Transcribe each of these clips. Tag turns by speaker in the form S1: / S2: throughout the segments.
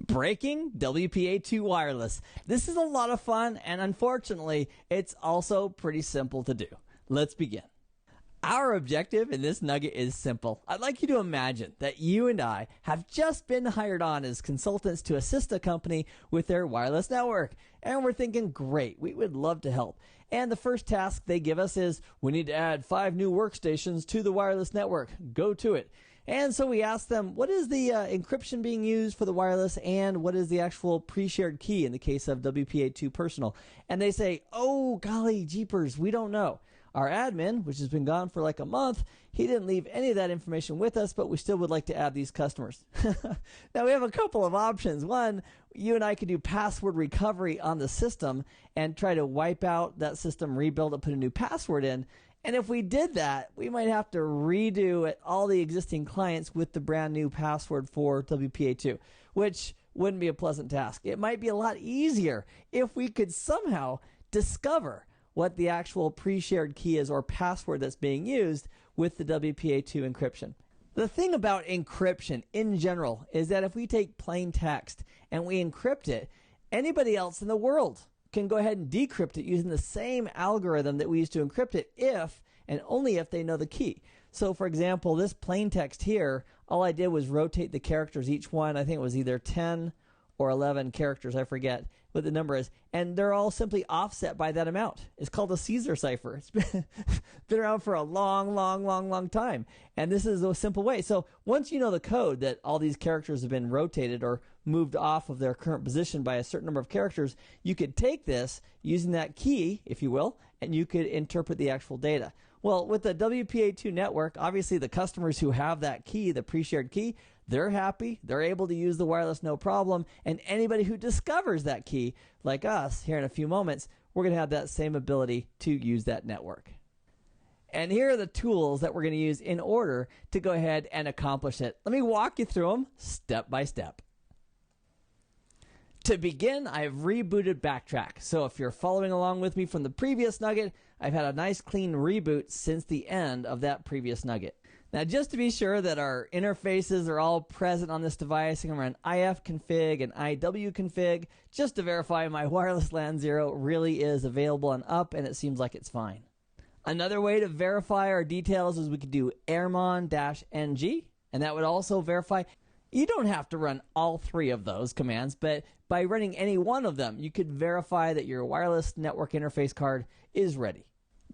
S1: Breaking WPA2 wireless. This is a lot of fun, and unfortunately, it's also pretty simple to do. Let's begin. Our objective in this nugget is simple. I'd like you to imagine that you and I have just been hired on as consultants to assist a company with their wireless network. And we're thinking, great, we would love to help. And the first task they give us is, we need to add 5 new workstations to the wireless network. Go to it. And so we ask them, what is the encryption being used for the wireless, and what is the actual pre-shared key in the case of WPA2 Personal? And they say, oh, golly jeepers, we don't know. Our admin, which has been gone for like a month, he didn't leave any of that information with us, but we still would like to add these customers. Now, we have a couple of options. One, you and I could do password recovery on the system and try to wipe out that system, rebuild it, put a new password in. And if we did that, we might have to redo all the existing clients with the brand new password for WPA2, which wouldn't be a pleasant task. It might be a lot easier if we could somehow discover what the actual pre-shared key is or password that's being used with the WPA2 encryption. The thing about encryption in general is that if we take plain text and we encrypt it, anybody else in the world can go ahead and decrypt it using the same algorithm that we use to encrypt it if and only if they know the key. So for example, this plain text here, all I did was rotate the characters, each one, I think it was either 10 or 11 characters, I forget what the number is, and they're all simply offset by that amount. It's called a Caesar cipher. It's been around for a long time, and this is a simple way. So once you know the code that all these characters have been rotated or moved off of their current position by a certain number of characters, you could take this using that key, if you will, and you could interpret the actual data. Well, with the WPA2 network, obviously the customers who have that key, the pre-shared key, they're happy, they're able to use the wireless no problem, and anybody who discovers that key, like us here in a few moments, we're going to have that same ability to use that network. And here are the tools that we're going to use in order to go ahead and accomplish it. Let me walk you through them step by step. To begin, I've rebooted Backtrack. So if you're following along with me from the previous nugget, I've had a nice clean reboot since the end of that previous nugget. Now, just to be sure that our interfaces are all present on this device, I'm going to run ifconfig and iwconfig just to verify my wireless LAN 0 really is available and up, and it seems like it's fine. Another way to verify our details is we could do airmon-ng, and that would also verify. You don't have to run all 3 of those commands, but by running any one of them, you could verify that your wireless network interface card is ready.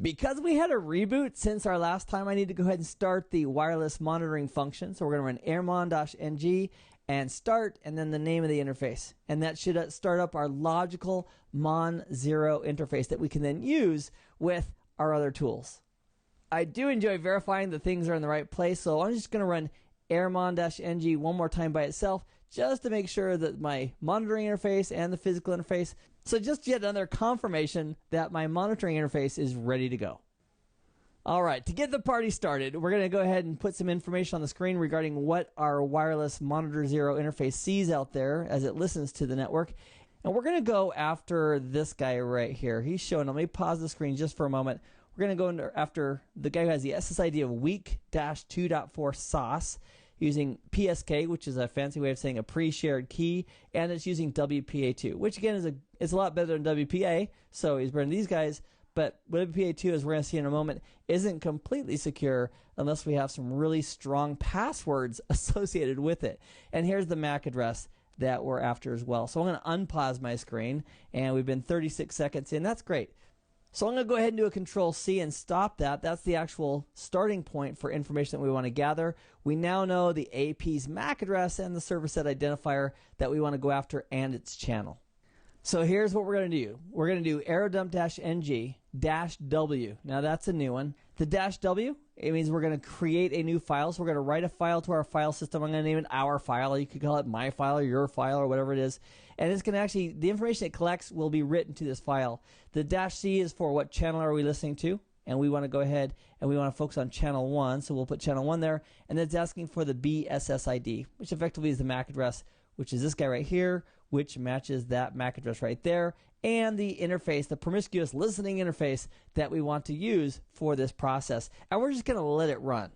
S1: Because we had a reboot since our last time, I need to go ahead and start the wireless monitoring function. So we're going to run airmon-ng and start, and then the name of the interface. And that should start up our logical Mon0 interface that we can then use with our other tools. I do enjoy verifying that things are in the right place, so I'm just going to run airmon-ng one more time by itself just to make sure that my monitoring interface and the physical interface, so just yet another confirmation that my monitoring interface is ready to go. All right, to get the party started, we're going to go ahead and put some information on the screen regarding what our wireless Monitor 0 interface sees out there as it listens to the network. And we're going to go after this guy right here. He's showing, let me pause the screen just for a moment. We're going to go after the guy who has the SSID of weak-2.4 SOS using PSK, which is a fancy way of saying a pre-shared key, and it's using WPA2, which again is a lot better than WPA, so he's better than these guys, but WPA2, as we're going to see in a moment, isn't completely secure unless we have some really strong passwords associated with it. And here's the MAC address that we're after as well. So I'm going to unpause my screen, and we've been 36 seconds in. That's great. So I'm going to go ahead and do a Control-C and stop that. That's the actual starting point for information that we want to gather. We now know the AP's MAC address and the server set identifier that we want to go after and its channel. So here's what we're going to do. We're going to do aerodump-ng -w. Now that's a new one. The -w, it means we're going to create a new file. So we're going to write a file to our file system. I'm going to name it our file. You could call it my file or your file or whatever it is. And it's going to actually, the information it collects will be written to this file. The -c is for what channel are we listening to. And we want to go ahead and we want to focus on channel 1. So we'll put channel 1 there. And then it's asking for the BSSID, which effectively is the MAC address, which is this guy right here, which matches that MAC address right there, and the interface, the promiscuous listening interface that we want to use for this process. And we're just going to let it run.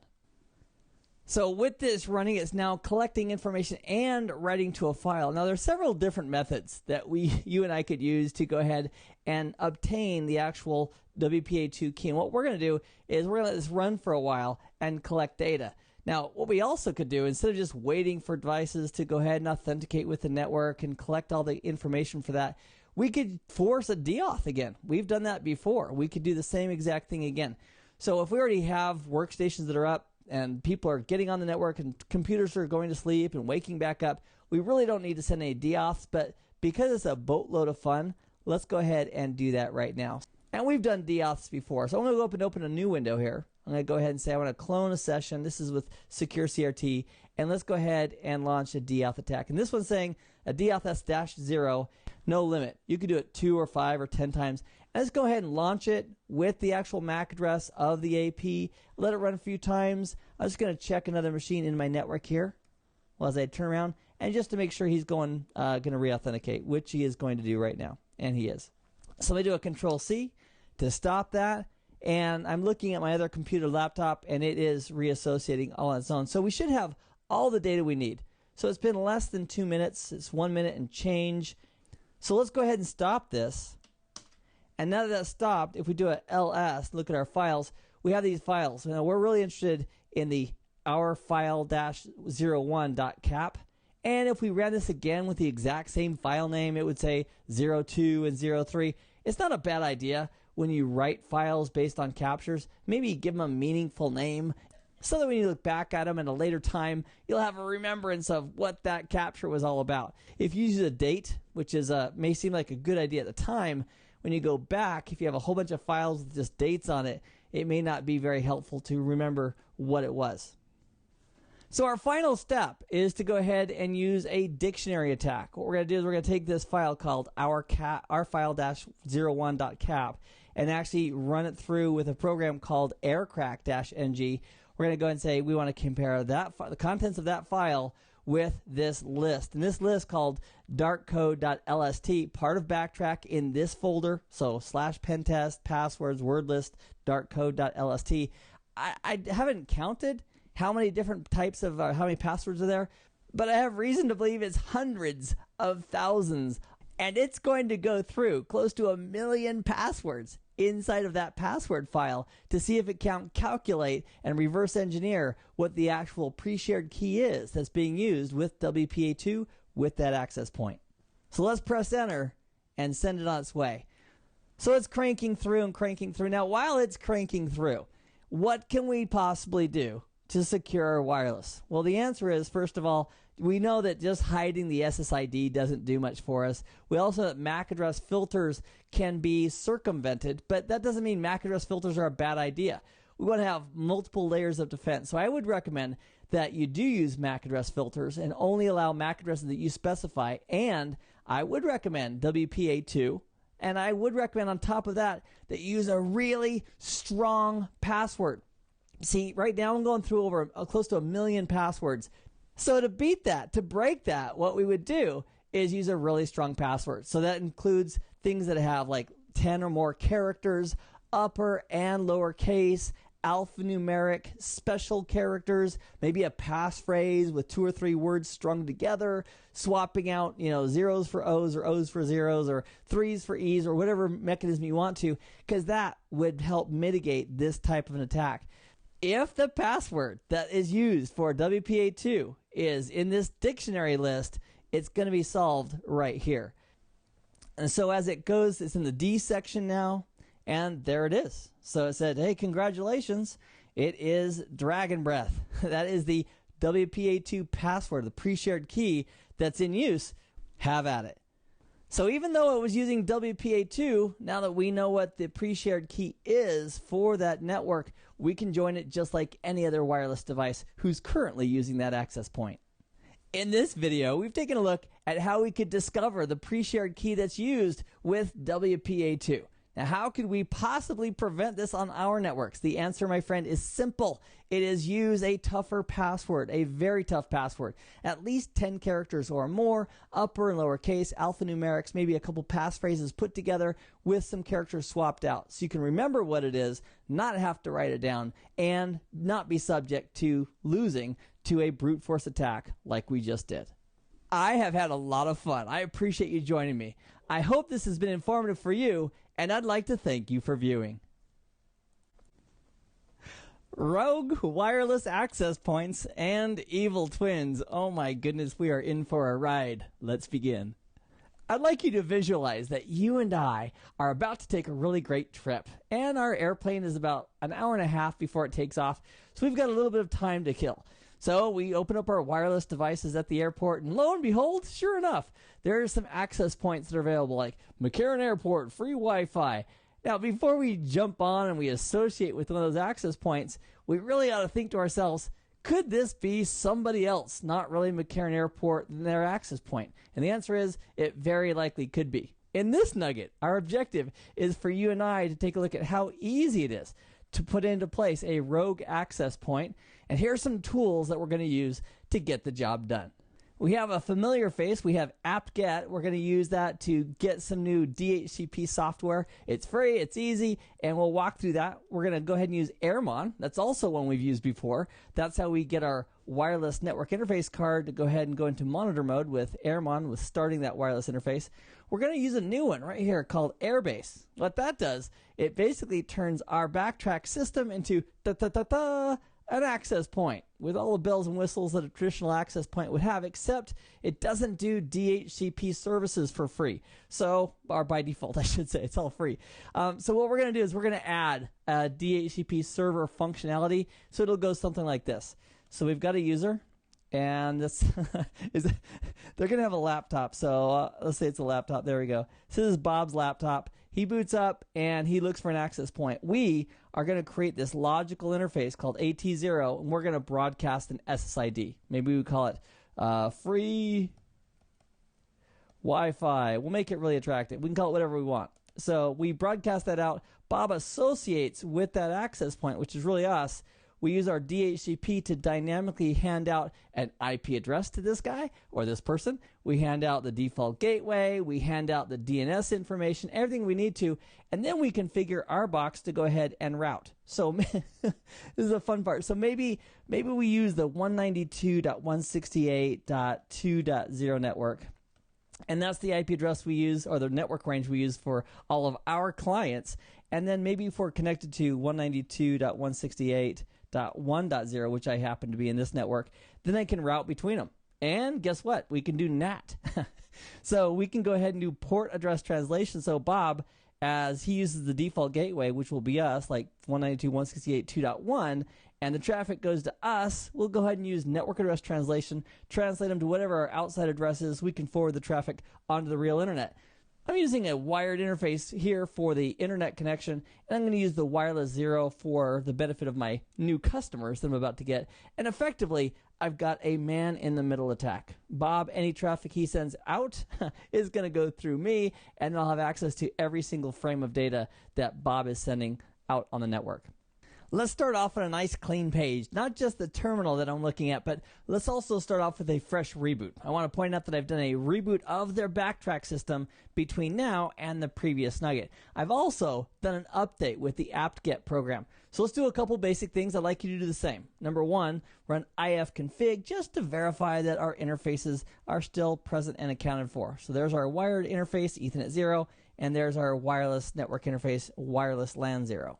S1: So with this running, it's now collecting information and writing to a file. Now there's several different methods that you and I could use to go ahead and obtain the actual WPA2 key. And what we're going to do is we're going to let this run for a while and collect data. Now, what we also could do, instead of just waiting for devices to go ahead and authenticate with the network and collect all the information for that, we could force a deauth again. We've done that before. We could do the same exact thing again. So if we already have workstations that are up and people are getting on the network and computers are going to sleep and waking back up, we really don't need to send any deauths, but because it's a boatload of fun, let's go ahead and do that right now. And we've done deauths before, so I'm going to go up and open a new window here. I'm going to go ahead and say I want to clone a session. This is with Secure CRT. And let's go ahead and launch a deauth attack. And this one's saying a deauth S-0, no limit. You could do it 2 or 5 or 10 times. And let's go ahead and launch it with the actual MAC address of the AP. Let it run a few times. I'm just going to check another machine in my network here as I turn around. And just to make sure he's going to re-authenticate, which he is going to do right now. And he is. So let me do a Control-C to stop that. And I'm looking at my other computer laptop, and it is reassociating all on its own. So we should have all the data we need. So it's been less than 2 minutes. It's 1 minute and change. So let's go ahead and stop this. And now that that's stopped, if we do a ls, look at our files, we have these files. Now we're really interested in the our file-01.cap. And if we ran this again with the exact same file name, it would say 02 and 03. It's not a bad idea when you write files based on captures. Maybe give them a meaningful name so that when you look back at them at a later time, you'll have a remembrance of what that capture was all about. If you use a date, which is may seem like a good idea at the time, when you go back, if you have a whole bunch of files with just dates on it, it may not be very helpful to remember what it was. So our final step is to go ahead and use a dictionary attack. What we're going to do is we're going to take this file called our file-01.cap and actually run it through with a program called aircrack-ng. We're going to go ahead and say we want to compare the contents of that file with this list. And this list called darkcode.lst, part of Backtrack in this folder, so /pentest, passwords, word list, darkcode.lst. I haven't counted how many different types of, how many passwords are there, but I have reason to believe it's hundreds of thousands. And it's going to go through close to 1 million passwords inside of that password file to see if it can calculate and reverse engineer what the actual pre-shared key is that's being used with WPA2 with that access point. So let's press enter and send it on its way. So it's cranking through and cranking through. Now, while it's cranking through, what can we possibly do to secure our wireless? Well, the answer is, first of all, we know that just hiding the SSID doesn't do much for us. We also know that MAC address filters can be circumvented, but that doesn't mean MAC address filters are a bad idea. We want to have multiple layers of defense. So I would recommend that you do use MAC address filters and only allow MAC addresses that you specify. And I would recommend WPA2. And I would recommend on top of that that you use a really strong password. See, right now I'm going through over close to 1 million passwords. So to beat that, to break that, what we would do is use a really strong password. So that includes things that have like 10 or more characters, upper and lower case, alphanumeric, special characters, maybe a passphrase with 2 or 3 words strung together, swapping out, zeros for O's or O's for zeros or 3's for E's or whatever mechanism you want to, because that would help mitigate this type of an attack. If the password that is used for WPA2 is in this dictionary list, it's going to be solved right here. And so as it goes, it's in the D section now, and there it is. So it said, hey, congratulations, it is Dragon Breath. That is the WPA2 password, the pre-shared key that's in use. Have at it. So even though it was using WPA2, now that we know what the pre-shared key is for that network, we can join it just like any other wireless device who's currently using that access point. In this video, we've taken a look at how we could discover the pre-shared key that's used with WPA2. Now, how could we possibly prevent this on our networks? The answer, my friend, is simple. It is use a tougher password, a very tough password, at least 10 characters or more, upper and lower case, alphanumerics, maybe a couple passphrases put together with some characters swapped out. So you can remember what it is, not have to write it down, and not be subject to losing to a brute force attack like we just did. I have had a lot of fun. I appreciate you joining me. I hope this has been informative for you, and I'd like to thank you for viewing. Rogue wireless access points and evil twins. Oh my goodness, we are in for a ride. Let's begin. I'd like you to visualize that you and I are about to take a really great trip, and our airplane is about an hour and a half before it takes off, so we've got a little bit of time to kill. So we open up our wireless devices at the airport, and lo and behold, sure enough, there are some access points that are available, like McCarran Airport, free Wi-Fi. Now, before we jump on and we associate with one of those access points, we really ought to think to ourselves, could this be somebody else, not really McCarran Airport, than their access point? And the answer is, it very likely could be. In this nugget, our objective is for you and I to take a look at how easy it is to put into place a rogue access point. And here are some tools that we're going to use to get the job done. We have a familiar face. We have apt-get. We're going to use that to get some new DHCP software. It's free, it's easy, and we'll walk through that. We're going to go ahead and use Airmon. That's also one we've used before. That's how we get our wireless network interface card to go ahead and go into monitor mode with Airmon, with starting that wireless interface. We're going to use a new one right here called Airbase. What that does, it basically turns our backtrack system into an access point with all the bells and whistles that a traditional access point would have, except it doesn't do DHCP services for free. So, or by default, I should say, it's all free. So what we're going to do is we're going to add a DHCP server functionality. So it'll go something like this. So we've got a user, and this they're going to have a laptop. So let's say it's a laptop. There we go. So this is Bob's laptop. He boots up and he looks for an access point. We are going to create this logical interface called AT0, and we're going to broadcast an SSID. Maybe we call it free Wi-Fi. We'll make it really attractive. We can call it whatever we want. So we broadcast that out. Bob associates with that access point, which is really us. We use our DHCP to dynamically hand out an IP address to this guy or this person. We hand out the default gateway. We hand out the DNS information, everything we need to, and then we configure our box to go ahead and route. So this is a fun part. So maybe we use the 192.168.2.0 network. And that's the IP address we use, or the network range we use for all of our clients. And then maybe if we're connected to 192.168.1.0, which I happen to be in this network, then I can route between them. And guess what? We can do NAT. So we can go ahead and do port address translation. So Bob, as he uses the default gateway, which will be us, like 192.168.2.1, and the traffic goes to us, we'll go ahead and use network address translation, translate them to whatever our outside address is. We can forward the traffic onto the real internet. I'm using a wired interface here for the internet connection, and I'm going to use the wireless 0 for the benefit of my new customers that I'm about to get. And effectively, I've got a man-in-the-middle attack. Bob, any traffic he sends out is going to go through me, and I'll have access to every single frame of data that Bob is sending out on the network. Let's start off on a nice clean page, not just the terminal that I'm looking at, but let's also start off with a fresh reboot. I want to point out that I've done a reboot of their backtrack system between now and the previous nugget. I've also done an update with the apt-get program. So let's do a couple basic things. I'd like you to do the same. Number one, run ifconfig just to verify that our interfaces are still present and accounted for. So there's our wired interface, Ethernet 0, and there's our wireless network interface, wireless LAN 0.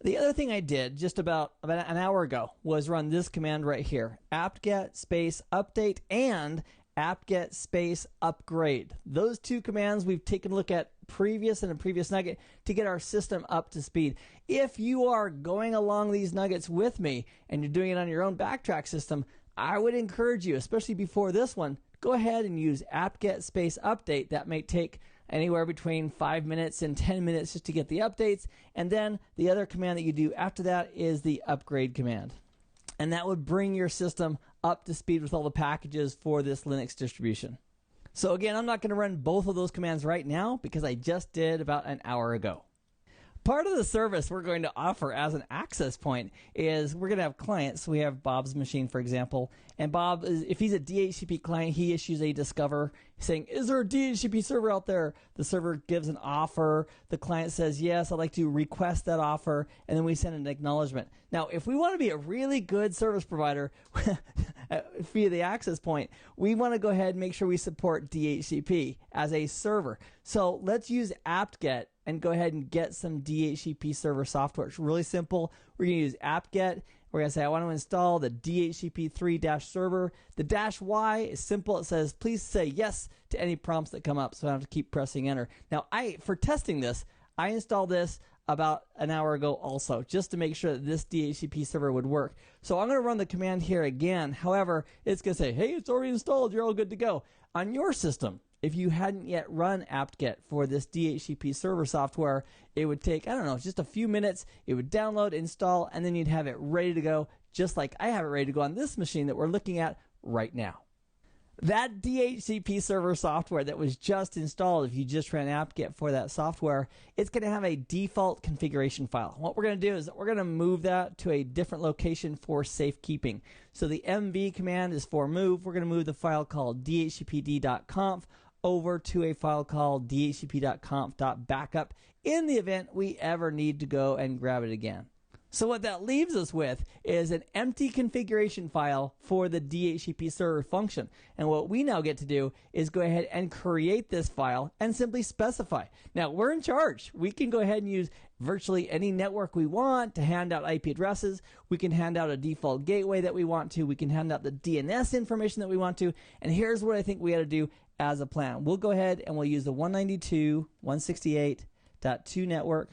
S1: The other thing I did just about an hour ago was run this command right here, apt-get space update and apt-get space upgrade. Those two commands we've taken a look at previous in a previous nugget to get our system up to speed. If you are going along these nuggets with me and you're doing it on your own backtrack system, I would encourage you, especially before this one, go ahead and use apt-get space update. That may take anywhere between 5 minutes and 10 minutes just to get the updates. And then the other command that you do after that is the upgrade command. And that would bring your system up to speed with all the packages for this Linux distribution. So again, I'm not going to run both of those commands right now because I just did about an hour ago. Part of the service we're going to offer as an access point is we're going to have clients. We have Bob's machine, for example, and Bob, if he's a DHCP client, he issues a discover saying, is there a DHCP server out there? The server gives an offer. The client says, yes, I'd like to request that offer, and then we send an acknowledgement. Now, if we want to be a really good service provider via the access point, we want to go ahead and make sure we support DHCP as a server. So let's use apt-get and go ahead and get some DHCP server software. It's really simple. We're going to use apt-get. We're going to say, I want to install the DHCP3-server. The -Y is simple. It says, please say yes to any prompts that come up, so I don't have to keep pressing enter. Now, for testing this, I installed this about an hour ago also, just to make sure that this DHCP server would work. So I'm going to run the command here again. However, it's going to say, hey, it's already installed. You're all good to go. On your system, if you hadn't yet run apt-get for this DHCP server software, it would take, I don't know, just a few minutes. It would download, install, and then you'd have it ready to go, just like I have it ready to go on this machine that we're looking at right now. That DHCP server software that was just installed, if you just ran apt-get for that software, it's going to have a default configuration file. What we're going to do is we're going to move that to a different location for safekeeping. So the mv command is for move. We're going to move the file called dhcpd.conf over to a file called dhcp.conf.backup in the event we ever need to go and grab it again. So what that leaves us with is an empty configuration file for the DHCP server function. And what we now get to do is go ahead and create this file and simply specify. Now, we're in charge. We can go ahead and use virtually any network we want to hand out IP addresses. We can hand out a default gateway that we want to. We can hand out the DNS information that we want to. And here's what I think we ought to do as a plan. We'll go ahead and we'll use the 192.168.2 network.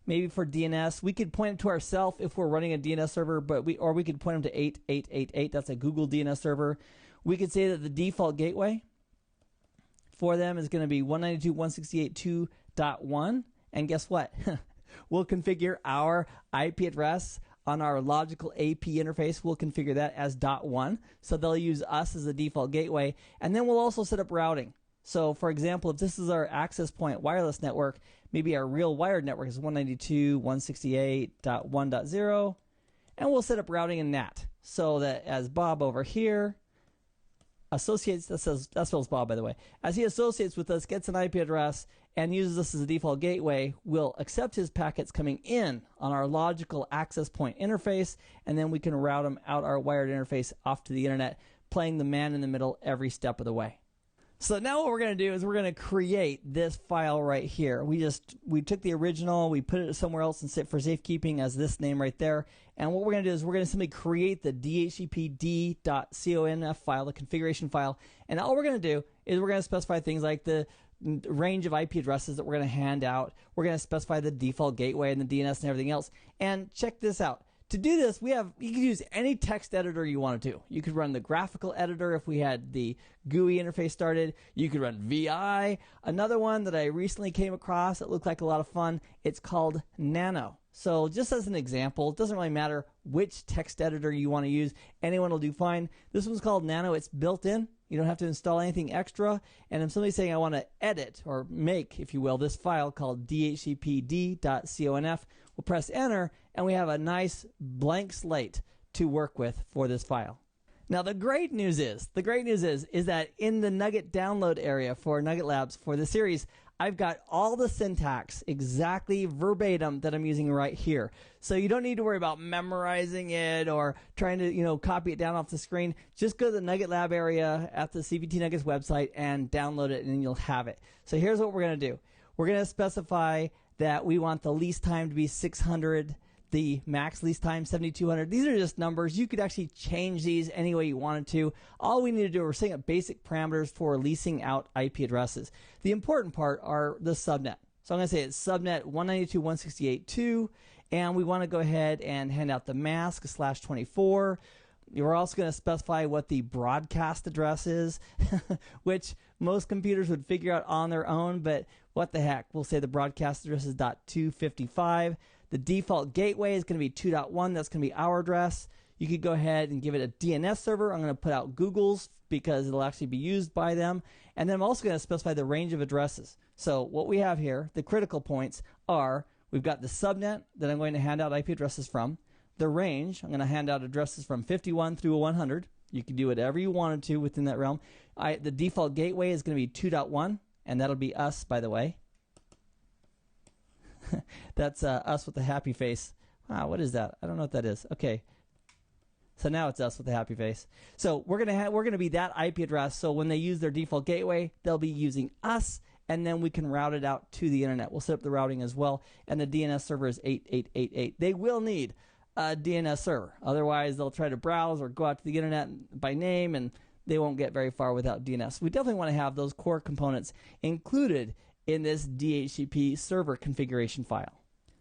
S1: Maybe for DNS, we could point it to ourselves if we're running a DNS server, or we could point them to 8888. That's a Google DNS server. We could say that the default gateway for them is going to be 192.168.2.1. And guess what? We'll configure our IP address on our logical AP interface. We'll configure that as .1. So they'll use us as the default gateway. And then we'll also set up routing. So, for example, if this is our access point wireless network, maybe our real wired network is 192.168.1.0, and we'll set up routing in NAT so that as Bob over here associates, that spells Bob, by the way, as he associates with us, gets an IP address, and uses us as a default gateway, we'll accept his packets coming in on our logical access point interface, and then we can route them out our wired interface off to the internet, playing the man in the middle every step of the way. So now what we're going to do is we're going to create this file right here. We took the original, we put it somewhere else and set for safekeeping as this name right there. And what we're going to do is we're going to simply create the dhcpd.conf file, the configuration file. And all we're going to do is we're going to specify things like the range of IP addresses that we're going to hand out. We're going to specify the default gateway and the DNS and everything else. And check this out. To do this, you can use any text editor you wanted to. You could run the graphical editor if we had the GUI interface started. You could run VI. Another one that I recently came across that looked like a lot of fun, it's called Nano. So just as an example, it doesn't really matter which text editor you want to use. Anyone will do fine. This one's called Nano. It's built in. You don't have to install anything extra. And if somebody's saying I want to edit or make, if you will, this file called dhcpd.conf, we'll press enter, and we have a nice blank slate to work with for this file. Now the great news is that in the Nugget download area for Nugget Labs for the series, I've got all the syntax exactly verbatim that I'm using right here. So you don't need to worry about memorizing it or trying to, copy it down off the screen. Just go to the Nugget Lab area at the CVT Nuggets website and download it, and then you'll have it. So here's what we're going to do. We're going to specify that we want the least time to be 600, the max lease time 7,200. These are just numbers. You could actually change these any way you wanted to. All we need to do, we're setting up basic parameters for leasing out IP addresses. The important part are the subnet. So I'm going to say it's subnet 192.168.2, and we want to go ahead and hand out the mask /24. We're also going to specify what the broadcast address is, which most computers would figure out on their own, but what the heck. We'll say the broadcast address is .255. The default gateway is going to be 2.1. That's going to be our address. You could go ahead and give it a DNS server. I'm going to put out Google's because it'll actually be used by them. And then I'm also going to specify the range of addresses. So what we have here, the critical points are, we've got the subnet that I'm going to hand out IP addresses from. The range, I'm going to hand out addresses from 51 through 100. You can do whatever you wanted to within that realm. The default gateway is going to be 2.1, and that'll be us, by the way. That's us with the happy face. Wow, what is that? I don't know what that is. Okay. So now it's us with the happy face. So we're gonna be that IP address. So when they use their default gateway, they'll be using us, and then we can route it out to the internet. We'll set up the routing as well, and the DNS server is 8888. They will need a DNS server. Otherwise, they'll try to browse or go out to the internet by name, and they won't get very far without DNS. We definitely want to have those core components included in this DHCP server configuration file.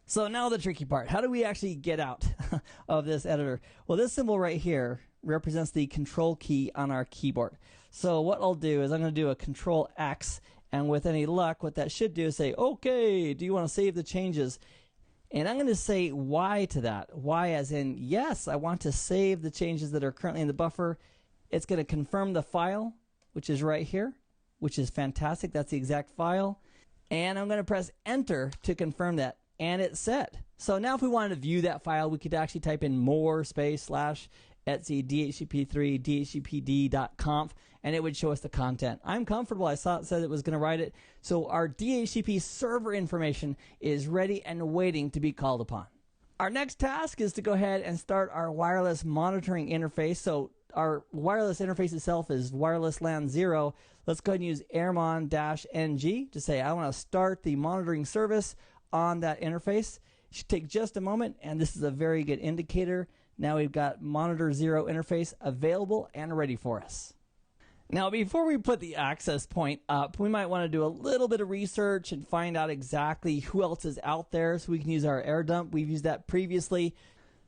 S1: So now the tricky part. How do we actually get out of this editor? Well, this symbol right here represents the control key on our keyboard. So what I'll do is I'm going to do a control X, and with any luck, what that should do is say, okay, do you want to save the changes? And I'm going to say Y to that. Y as in, yes, I want to save the changes that are currently in the buffer. It's going to confirm the file, which is right here, which is fantastic. That's the exact file. And I'm going to press Enter to confirm that. And it's set. So now if we wanted to view that file, we could actually type in more space / etc dhcp3 dhcpd.conf, and it would show us the content. I'm comfortable. I saw it said it was going to write it. So our DHCP server information is ready and waiting to be called upon. Our next task is to go ahead and start our wireless monitoring interface. So our wireless interface itself is wireless LAN 0. Let's go ahead and use airmon-ng to say I want to start the monitoring service on that interface. It should take just a moment, and this is a very good indicator. Now we've got monitor 0 interface available and ready for us. Now before we put the access point up, we might want to do a little bit of research and find out exactly who else is out there so we can use our air dump. We've used that previously.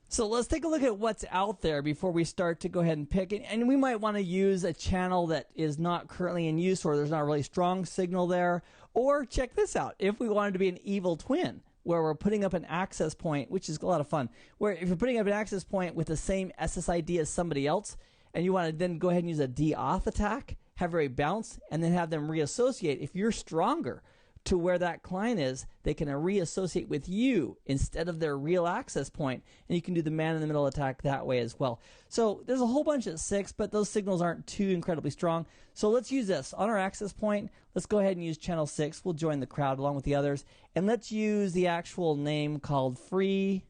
S1: So let's take a look at what's out there before we start to go ahead and pick it. And we might want to use a channel that is not currently in use, or there's not a really strong signal there. Or check this out, if we wanted to be an evil twin, where we're putting up an access point, which is a lot of fun, where if you're putting up an access point with the same SSID as somebody else, and you want to then go ahead and use a DAuth attack, have everybody bounce, and then have them reassociate. If you're stronger to where that client is, they can reassociate with you instead of their real access point, and you can do the man-in-the-middle attack that way as well. So there's a whole bunch at 6, but those signals aren't too incredibly strong. So let's use this. On our access point, let's go ahead and use channel 6. We'll join the crowd along with the others, and let's use the actual name called Free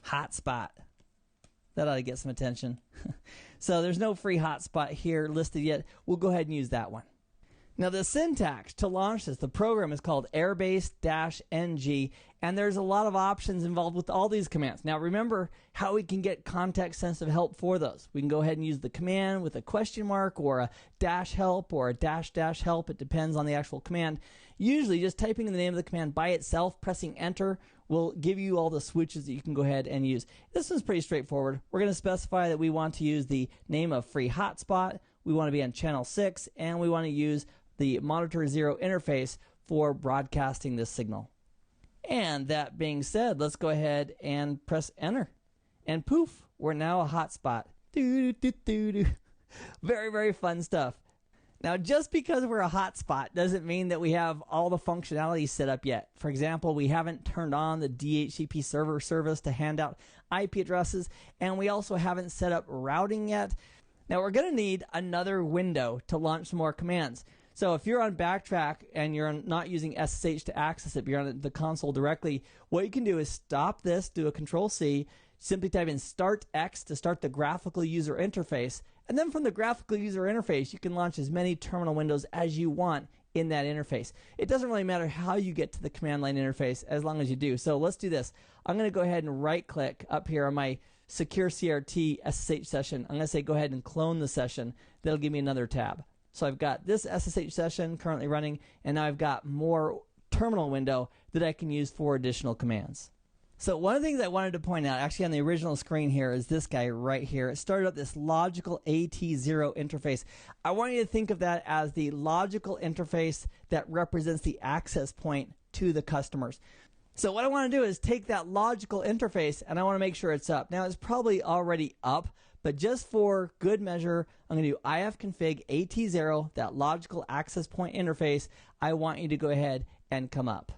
S1: Hotspot. That ought to get some attention. So there's no free hotspot here listed yet. We'll go ahead and use that one. Now the syntax to launch this, the program is called airbase-ng, and there's a lot of options involved with all these commands. Now remember how we can get context-sensitive help for those. We can go ahead and use the command with a question mark or a -help or a --help. It depends on the actual command. Usually just typing in the name of the command by itself, pressing enter, will give you all the switches that you can go ahead and use. This one's pretty straightforward. We're going to specify that we want to use the name of free hotspot, we want to be on channel 6, and we want to use the monitor 0 interface for broadcasting this signal. And that being said, let's go ahead and press enter. And poof, we're now a hotspot. Very, very fun stuff. Now, just because we're a hotspot doesn't mean that we have all the functionality set up yet. For example, we haven't turned on the DHCP server service to hand out IP addresses, and we also haven't set up routing yet. Now, we're going to need another window to launch some more commands. So if you're on Backtrack and you're not using SSH to access it, but you're on the console directly, what you can do is stop this, do a Control-C, simply type in Start X to start the graphical user interface, and then from the graphical user interface, you can launch as many terminal windows as you want in that interface. It doesn't really matter how you get to the command line interface as long as you do. So let's do this. I'm going to go ahead and right-click up here on my Secure CRT SSH session. I'm going to say go ahead and clone the session. That'll give me another tab. So I've got this SSH session currently running, and now I've got more terminal window that I can use for additional commands. So one of the things I wanted to point out, actually on the original screen here, is this guy right here. It started up this logical AT0 interface. I want you to think of that as the logical interface that represents the access point to the customers. So what I want to do is take that logical interface and I want to make sure it's up. Now it's probably already up, but just for good measure, I'm going to do ifconfig AT0, that logical access point interface. I want you to go ahead and come up.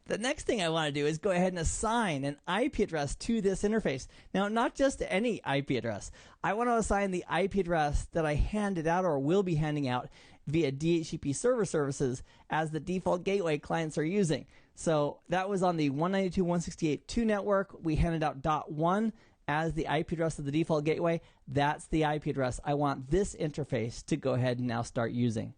S1: The next thing I want to do is go ahead and assign an IP address to this interface. Now, not just any IP address. I want to assign the IP address that I handed out or will be handing out via DHCP server services as the default gateway clients are using. So that was on the 192.168.2 network. We handed out .1 as the IP address of the default gateway. That's the IP address I want this interface to go ahead and now start using.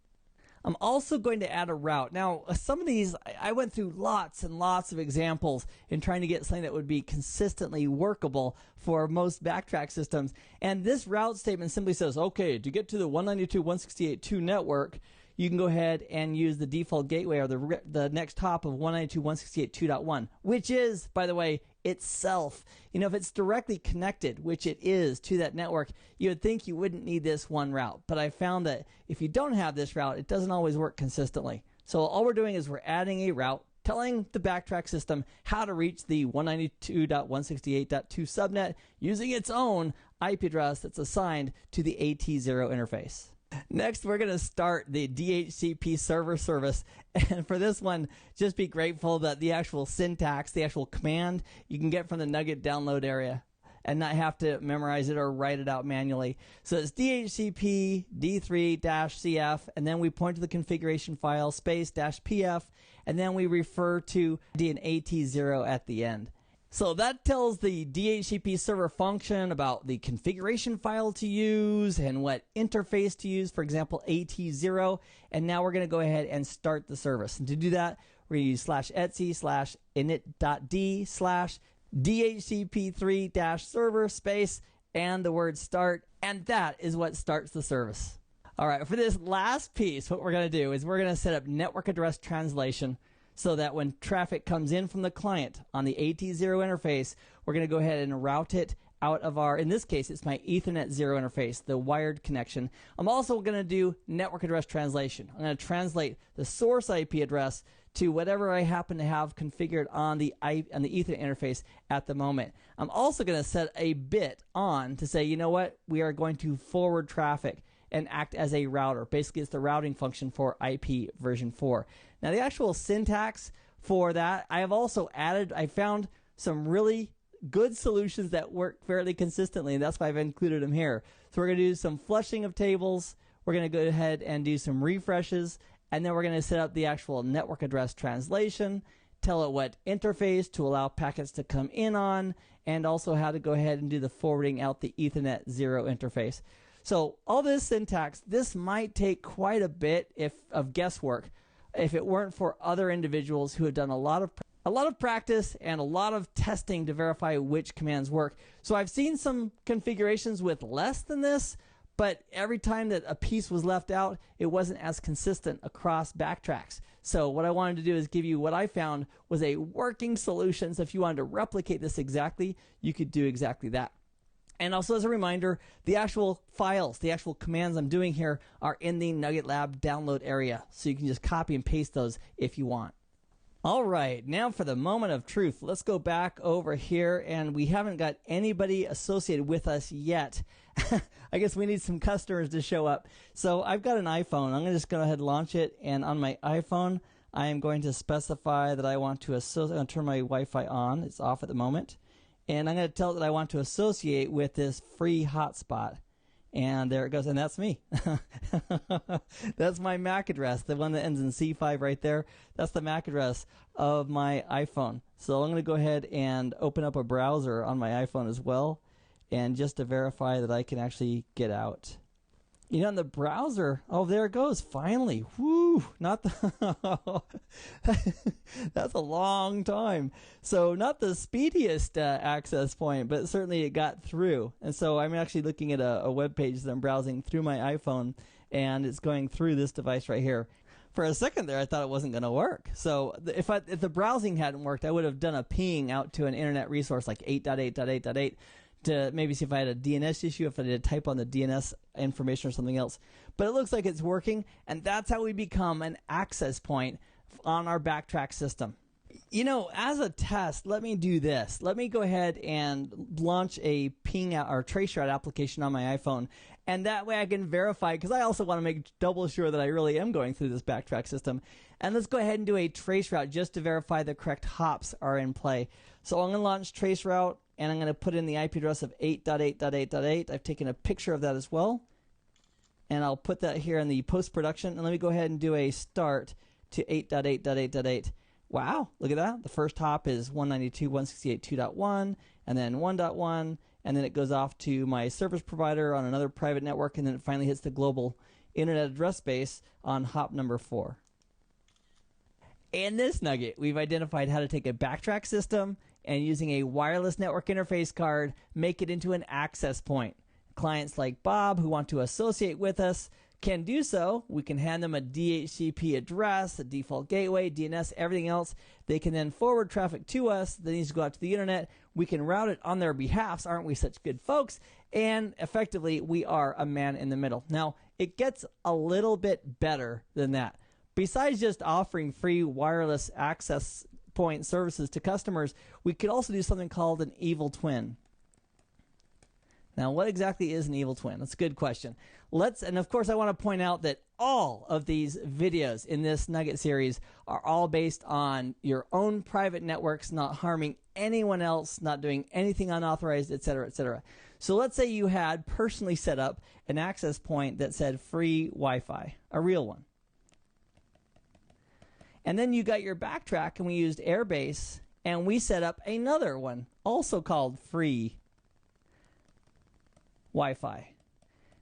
S1: I'm also going to add a route. Now, some of these, I went through lots and lots of examples in trying to get something that would be consistently workable for most backtrack systems. And this route statement simply says, okay, to get to the 192.168.2 network, you can go ahead and use the default gateway or the next hop of 192.168.2.1, which is, by the way, itself. You know, if it's directly connected, which it is, to that network, you would think you wouldn't need this one route. But I found that if you don't have this route, it doesn't always work consistently. So all we're doing is we're adding a route telling the backtrack system how to reach the 192.168.2 subnet using its own IP address that's assigned to the AT0 interface. Next, we're going to start the DHCP server service. And for this one, just be grateful that the actual syntax, the actual command, you can get from the NUGGET download area and not have to memorize it or write it out manually. So it's DHCP D3-CF, and then we point to the configuration file space -PF, and then we refer to an AT0 at the end. So that tells the DHCP server function about the configuration file to use and what interface to use, for example, AT0. And now we're going to go ahead and start the service. And to do that, we're going to use /etc/init.d/DHCP3-server space and the word start. And that is what starts the service. All right, for this last piece, what we're going to do is we're going to set up network address translation, so that when traffic comes in from the client on the AT0 interface, we're going to go ahead and route it out of our, in this case, it's my Ethernet 0 interface, the wired connection. I'm also going to do network address translation. I'm going to translate the source IP address to whatever I happen to have configured on the Ethernet interface at the moment. I'm also going to set a bit on to say, you know what, we are going to forward traffic and act as a router. Basically, it's the routing function for IP version 4. Now, the actual syntax for that, I have also added, I found some really good solutions that work fairly consistently, and that's why I've included them here. So we're going to do some flushing of tables, we're going to go ahead and do some refreshes, and then we're going to set up the actual network address translation, tell it what interface to allow packets to come in on, and also how to go ahead and do the forwarding out the Ethernet 0 interface. So all this syntax, this might take quite a bit of guesswork if it weren't for other individuals who have done a lot of practice and a lot of testing to verify which commands work. So I've seen some configurations with less than this, but every time that a piece was left out, it wasn't as consistent across backtracks. So what I wanted to do is give you what I found was a working solution. So if you wanted to replicate this exactly, you could do exactly that. And also as a reminder, the actual files, the actual commands I'm doing here are in the NUGGET Lab download area. So you can just copy and paste those if you want. All right, now for the moment of truth. Let's go back over here, and we haven't got anybody associated with us yet. I guess we need some customers to show up. So I've got an iPhone. I'm going to just go ahead and launch it, and on my iPhone, I am going to specify that I want to turn my Wi-Fi on. It's off at the moment. And I'm going to tell it that I want to associate with this free hotspot. And there it goes. And that's me. That's my MAC address, the one that ends in C5 right there. That's the MAC address of my iPhone. So I'm going to go ahead and open up a browser on my iPhone as well. And just to verify that I can actually get out. You know, in the browser, oh, there it goes. Finally. Woo! Not the that's a long time. So not the speediest access point, but certainly it got through. And so I'm actually looking at a web page that I'm browsing through my iPhone, and it's going through this device right here. For a second there, I thought it wasn't going to work. So if the browsing hadn't worked, I would have done a ping out to an internet resource like 8.8.8.8. to maybe see if I had a DNS issue, if I did type on the DNS information or something else. But it looks like it's working, and that's how we become an access point on our backtrack system. You know, as a test, let me do this. Let me go ahead and launch a ping out or trace route application on my iPhone. And that way I can verify, because I also want to make double sure that I really am going through this backtrack system. And let's go ahead and do a trace route just to verify the correct hops are in play. So I'm going to launch trace route, and I'm going to put in the IP address of 8.8.8.8. I've taken a picture of that as well. And I'll put that here in the post-production. And let me go ahead and do a start to 8.8.8.8. Wow, look at that. The first hop is 192.168.2.1, and then 1.1, and then it goes off to my service provider on another private network, and then it finally hits the global internet address space on hop number 4. In this nugget, we've identified how to take a backtrack system and using a wireless network interface card, make it into an access point. Clients like Bob who want to associate with us can do so. We can hand them a DHCP address, a default gateway, DNS, everything else. They can then forward traffic to us that needs to go out to the internet. We can route it on their behalf. Aren't we such good folks? And effectively, we are a man in the middle. Now, it gets a little bit better than that. Besides just offering free wireless access point services to customers, we could also do something called an evil twin. Now, what exactly is an evil twin? That's a good question. And of course, I want to point out that all of these videos in this Nugget series are all based on your own private networks, not harming anyone else, not doing anything unauthorized, etc., etc. So let's say you had personally set up an access point that said free Wi-Fi, a real one. And then you got your backtrack, and we used Airbase, and we set up another one, also called free Wi-Fi.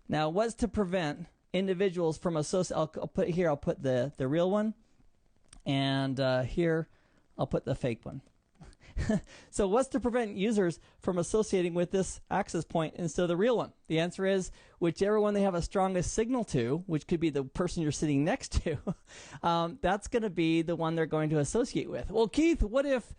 S1: Now, what's to prevent individuals from associating? I'll put the real one, and here I'll put the fake one. So what's to prevent users from associating with this access point instead of the real one? The answer is whichever one they have a strongest signal to, which could be the person you're sitting next to, that's going to be the one they're going to associate with. Well, Keith, what if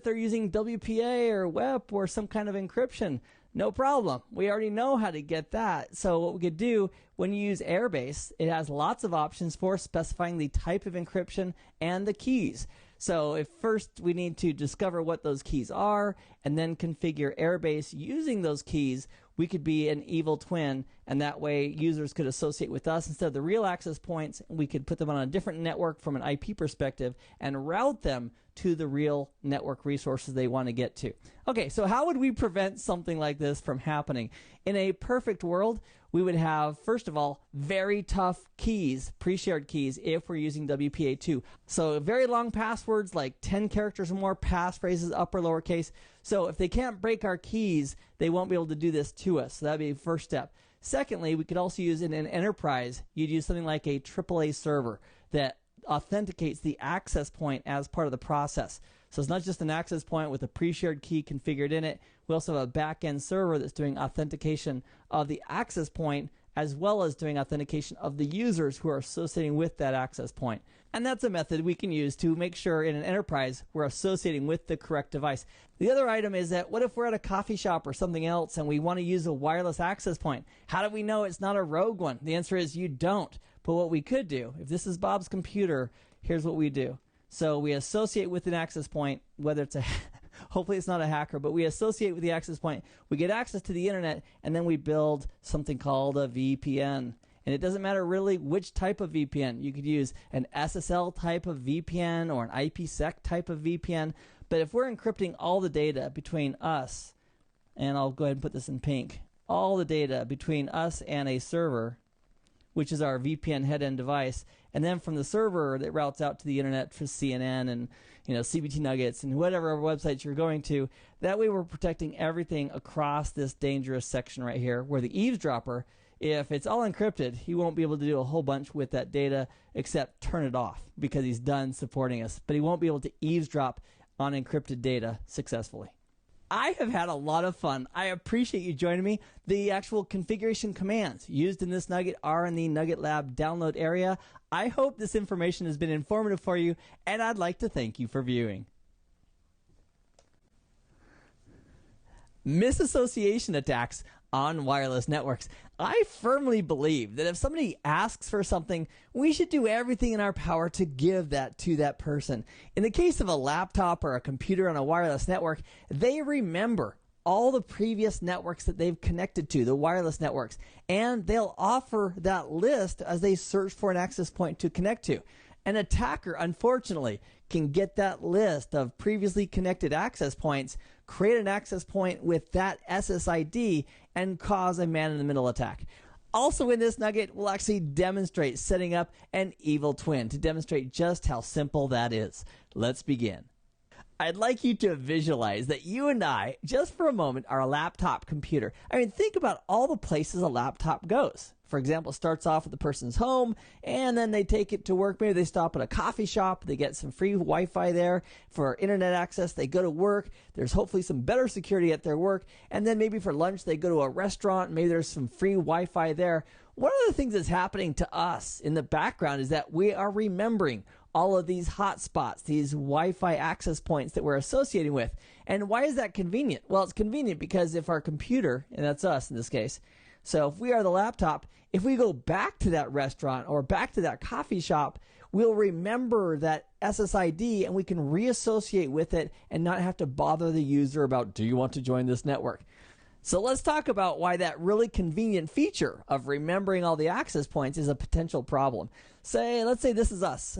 S1: they're using WPA or WEP or some kind of encryption? No problem. We already know how to get that. So what we could do when you use Airbase, it has lots of options for specifying the type of encryption and the keys. So if first we need to discover what those keys are and then configure Airbase using those keys, we could be an evil twin, and that way users could associate with us instead of the real access points. We could put them on a different network from an IP perspective and route them to the real network resources they want to get to. Okay, so how would we prevent something like this from happening? In a perfect world, we would have, first of all, very tough keys, pre-shared keys, if we're using WPA2. So very long passwords, like 10 characters or more, passphrases, upper, lowercase. So if they can't break our keys, they won't be able to do this to us. So that'd be the first step. Secondly, we could also use in an enterprise, you'd use something like a AAA server that authenticates the access point as part of the process. So it's not just an access point with a pre-shared key configured in it. We also have a back-end server that's doing authentication of the access point as well as doing authentication of the users who are associating with that access point. And that's a method we can use to make sure in an enterprise we're associating with the correct device. The other item is that what if we're at a coffee shop or something else and we want to use a wireless access point? How do we know it's not a rogue one? The answer is you don't. But what we could do, if this is Bob's computer, here's what we do. So we associate with an access point, whether it's hopefully it's not a hacker, but we associate with the access point. We get access to the internet, and then we build something called a VPN. And it doesn't matter really which type of VPN. You could use an SSL type of VPN or an IPsec type of VPN. But if we're encrypting all the data between us, and I'll go ahead and put this in pink, all the data between us and a server, which is our VPN head-end device, and then from the server that routes out to the internet for CNN and CBT Nuggets and whatever websites you're going to, that way we're protecting everything across this dangerous section right here, where the eavesdropper, if it's all encrypted, he won't be able to do a whole bunch with that data except turn it off because he's done supporting us. But he won't be able to eavesdrop on encrypted data successfully. I have had a lot of fun. I appreciate you joining me. The actual configuration commands used in this nugget are in the Nugget Lab download area. I hope this information has been informative for you, and I'd like to thank you for viewing. Misassociation attacks on wireless networks. I firmly believe that if somebody asks for something, we should do everything in our power to give that to that person. In the case of a laptop or a computer on a wireless network, they remember all the previous networks that they've connected to, the wireless networks, and they'll offer that list as they search for an access point to connect to. An attacker, unfortunately, can get that list of previously connected access points, create an access point with that SSID, and cause a man-in-the-middle attack. Also in this nugget, we'll actually demonstrate setting up an evil twin to demonstrate just how simple that is. Let's begin. I'd like you to visualize that you and I, just for a moment, are a laptop computer. I mean, think about all the places a laptop goes. For example, it starts off at the person's home, and then they take it to work. Maybe they stop at a coffee shop. They get some free Wi-Fi there for internet access. They go to work. There's hopefully some better security at their work. And then maybe for lunch, they go to a restaurant. Maybe there's some free Wi-Fi there. One of the things that's happening to us in the background is that we are remembering all of these hotspots, these Wi-Fi access points that we're associating with. And why is that convenient? Well, it's convenient because if our computer, and that's us in this case, so if we are the laptop, if we go back to that restaurant or back to that coffee shop, we'll remember that SSID and we can reassociate with it and not have to bother the user about, do you want to join this network? So let's talk about why that really convenient feature of remembering all the access points is a potential problem. Let's say this is us.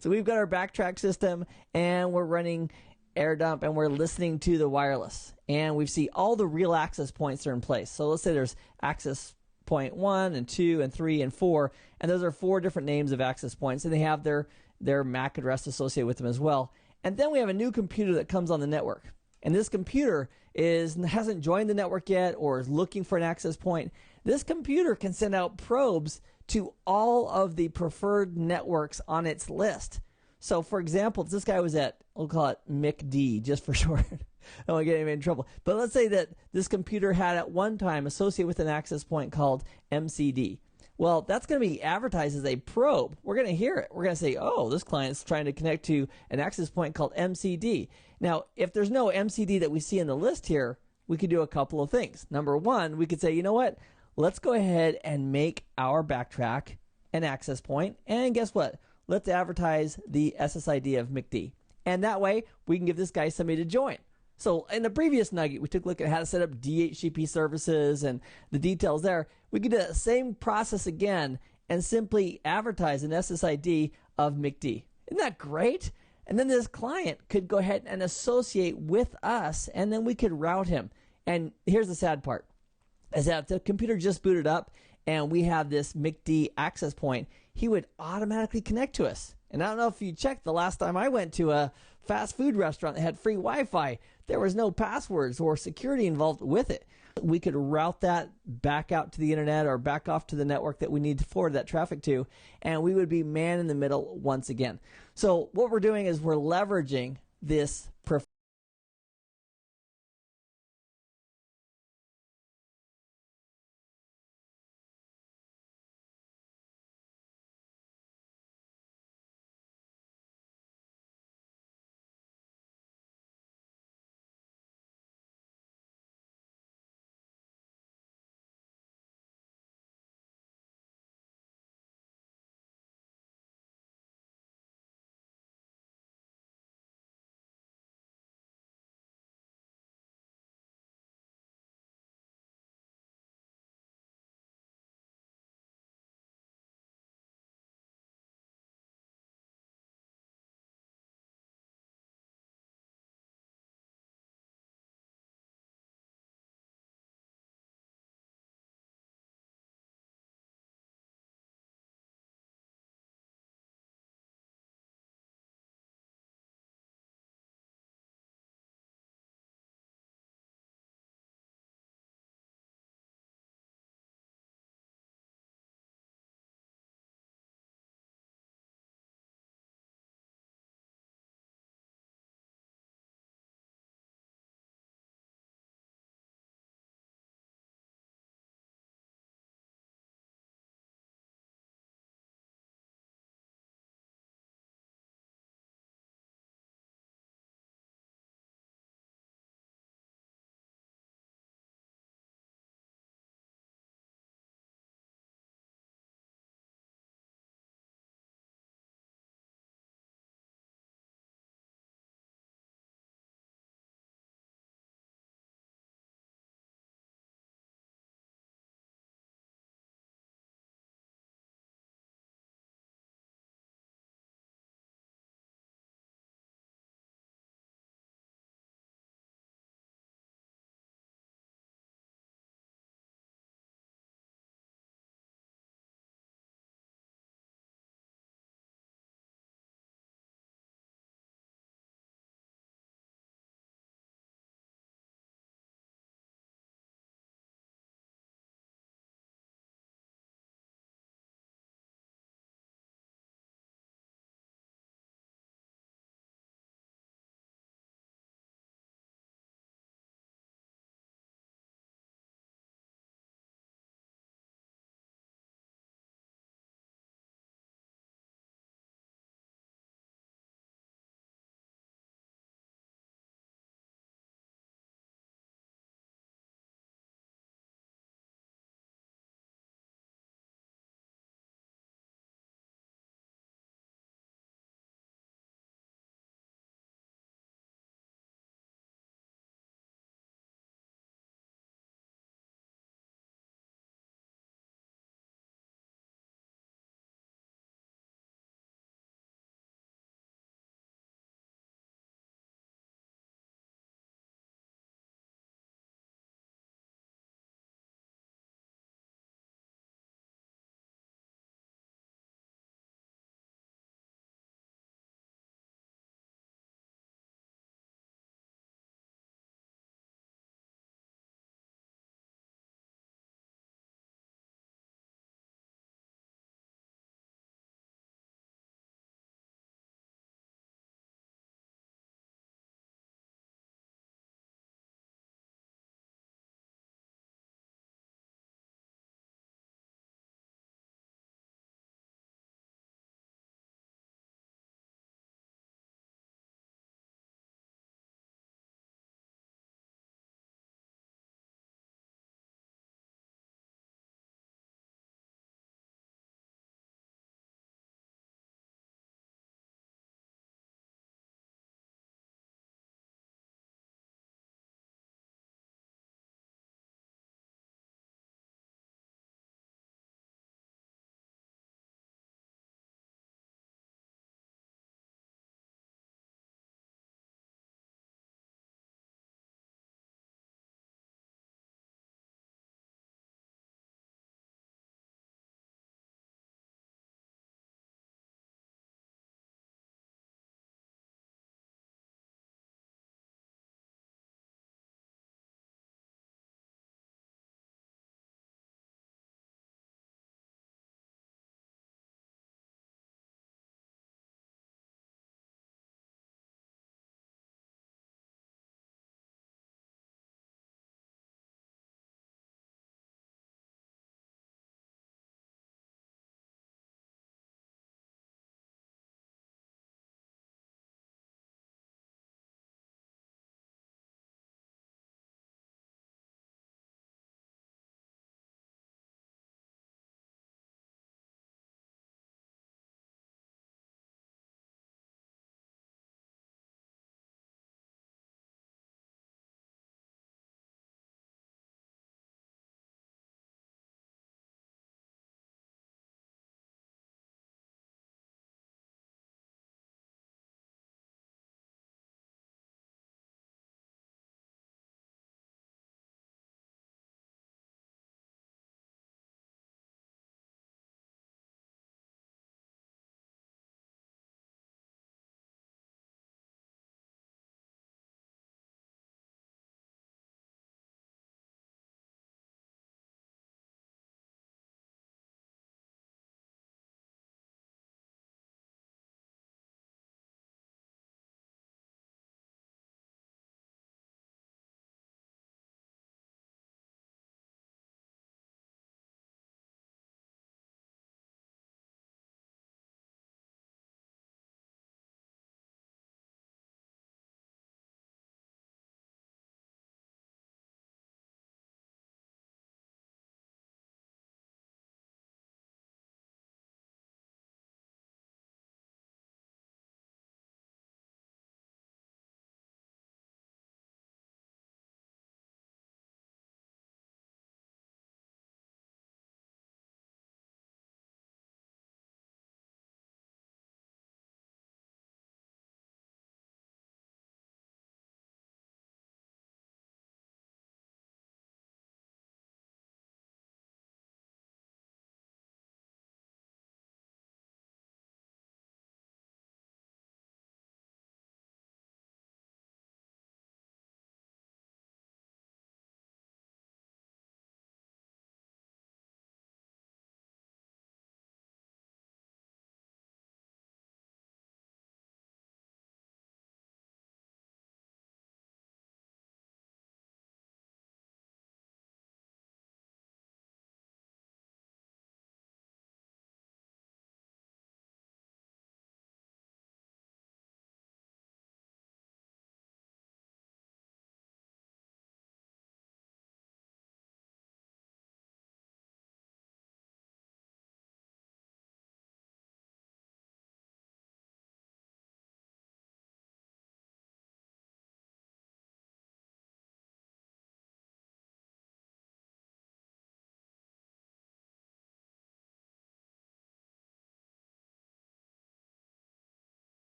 S1: So we've got our backtrack system and we're running AirDump and we're listening to the wireless. And we see all the real access points are in place. So let's say there's access point 1 and 2 and 3 and 4. And those are 4 different names of access points. And they have their MAC address associated with them as well. And then we have a new computer that comes on the network. And this computer hasn't joined the network yet or is looking for an access point. This computer can send out probes to all of the preferred networks on its list. So, for example, if this guy was at, we'll call it MICD just for short. I don't want to get anybody in trouble. But let's say that this computer had at one time associated with an access point called MCD. Well, that's going to be advertised as a probe. We're going to hear it. We're going to say, oh, this client's trying to connect to an access point called MCD. Now, if there's no MCD that we see in the list here, we could do a couple of things. Number one, we could say, you know what? Let's go ahead and make our backtrack an access point. And guess what? Let's advertise the SSID of MICD. And that way, we can give this guy somebody to join. So in the previous nugget, we took a look at how to set up DHCP services and the details there. We could do the same process again and simply advertise an SSID of MICD. Isn't that great? And then this client could go ahead and associate with us, and then we could route him. And here's the sad part, is that if the computer just booted up and we have this MICD access point, he would automatically connect to us. And I don't know if you checked, the last time I went to a fast food restaurant that had free Wi-Fi, there was no passwords or security involved with it. We could route that back out to the internet or back off to the network that we need to forward that traffic to, and we would be man in the middle once again. So what we're doing is we're leveraging this